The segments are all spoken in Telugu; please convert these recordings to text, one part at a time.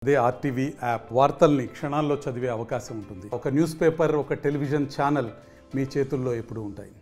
అదే ఆర్టీవీ యాప్ వార్తల్ని క్షణాల్లో చదివే అవకాశం ఉంటుంది. ఒక న్యూస్ పేపర్, ఒక టెలివిజన్ ఛానల్ మీ చేతుల్లో ఎప్పుడూ ఉంటాయి.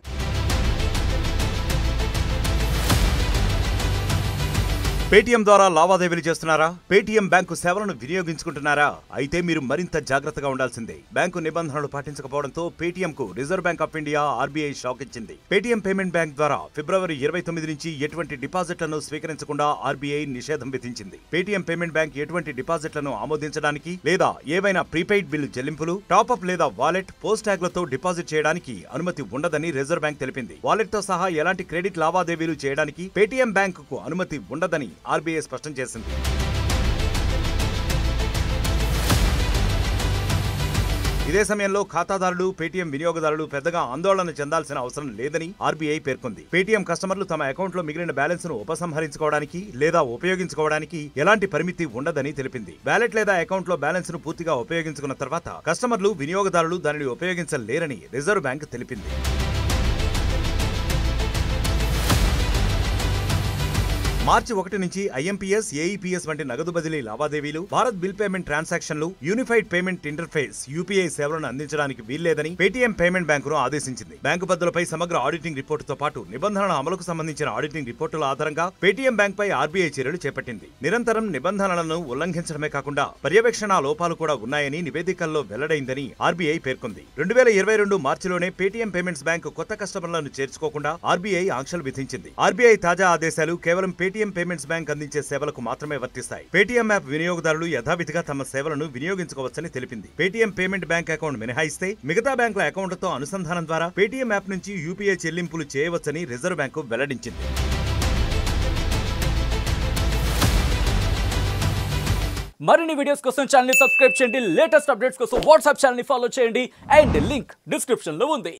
పేటీఎం ద్వారా లావాదేవీలు చేస్తున్నారా? పేటీఎం బ్యాంకు సేవలను వినియోగించుకుంటున్నారా? అయితే మీరు మరింత జాగ్రత్తగా ఉండాల్సిందే. బ్యాంకు నిబంధనలు పాటించకపోవడంతో పేటీఎంకు reserve bank of India RBI shock ఇచ్చింది. పేటీఎం పేమెంట్ బ్యాంక్ ద్వారా ఫిబ్రవరి 29 నుంచి ఎటువంటి డిపాజిట్లను స్వీకరించకుండా ఆర్బీఐ నిషేధం విధించింది. పేటీఎం పేమెంట్ బ్యాంక్ ఎటువంటి డిపాజిట్లను ఆమోదించడానికి లేదా ఏవైనా ప్రీపెయిడ్ బిల్లు చెల్లింపులు, టాప్అప్ లేదా వాలెట్, పోస్ట్ ట్యాగ్లతో డిపాజిట్ చేయడానికి అనుమతి ఉండదని రిజర్వ్ బ్యాంక్ తెలిపింది. వాలెట్ తో సహా ఎలాంటి క్రెడిట్ లావాదేవీలు చేయడానికి పేటీఎం బ్యాంకుకు అనుమతి ఉండదని ఆర్బీఐ స్పష్టం చేసింది. ఇదే సమయంలో ఖాతాదారులు, పేటీఎం వినియోగదారులు పెద్దగా ఆందోళన చెందాల్సిన అవసరం లేదని ఆర్బీఐ పేర్కొంది. పేటీఎం కస్టమర్లు తమ అకౌంట్లో మిగిలిన బ్యాలెన్స్ ను ఉపసంహరించుకోవడానికి లేదా ఉపయోగించుకోవడానికి ఎలాంటి పరిమితి ఉండదని తెలిపింది. వాలెట్ లేదా అకౌంట్ లో బ్యాలెన్స్ ను పూర్తిగా ఉపయోగించుకున్న తర్వాత కస్టమర్లు, వినియోగదారులు దానిని ఉపయోగించలేరని రిజర్వ్ బ్యాంక్ తెలిపింది. మార్చి 1 నుంచి ఐఎంపీఎస్, ఏఈపీఎస్ వంటి నగదు బదిలీ లావాదేవీలు, భారత్ బిల్ పేమెంట్ ట్రాన్సాక్షన్లు, యూనిఫైడ్ పేమెంట్ ఇంటర్ఫేస్ యూపీఐ సేవలను అందించడానికి వీల్లేదని పేటీఎం పేమెంట్ బ్యాంకును ఆదేశించింది. బ్యాంకు పద్ధతులపై సమగ్ర ఆడిటింగ్ రిపోర్టుతో పాటు నిబంధనల అమలుకు సంబంధించిన ఆడిటింగ్ రిపోర్టుల ఆధారంగా పేటీఎం బ్యాంక్ పై ఆర్బీఐ చర్యలు చేపట్టింది. నిరంతరం నిబంధనలను ఉల్లంఘించడమే కాకుండా పర్యవేక్షణ లోపాలు కూడా ఉన్నాయని నివేదికల్లో వెల్లడైందని ఆర్బీఐ పేర్కొంది. 2022 మార్చిలోనే పేటీఎం పేమెంట్స్ బ్యాంక్ కొత్త కస్టమర్లను చేర్చుకోకుండా ఆర్బీఐ ఆంక్షలు విధించింది. ఆర్బీఐ తాజా ఆదేశాలు కేవలం పేటీఎం పేమెంట్స్ బ్యాంక్ అందించే సేవలకు మాత్రమే వర్తిస్తాయి. పేటీఎం యాప్ వినియోగదారులు యథావిధిగా తమ సేవలను వినియోగించుకోవచ్చని తెలిపింది. పేటీఎం పేమెంట్ బ్యాంక్ అకౌంట్ మినహాయిస్తే మిగతా బ్యాంకుల అకౌంట్లతో అనుసంధానం ద్వారా పేటీఎం యాప్ నుంచి యూపీఐ చెల్లింపులు చేయవచ్చని రిజర్వ్ బ్యాంకు వెల్లడించింది. మరిన్ని వీడియోస్ కోసం ఛానల్ ని సబ్స్క్రైబ్ చేయండి. లేటెస్ట్ అప్డేట్స్ కోసం వాట్సాప్ ఛానల్ ని ఫాలో చేయండి. అండ్ లింక్ డిస్క్రిప్షన్ లో ఉంది.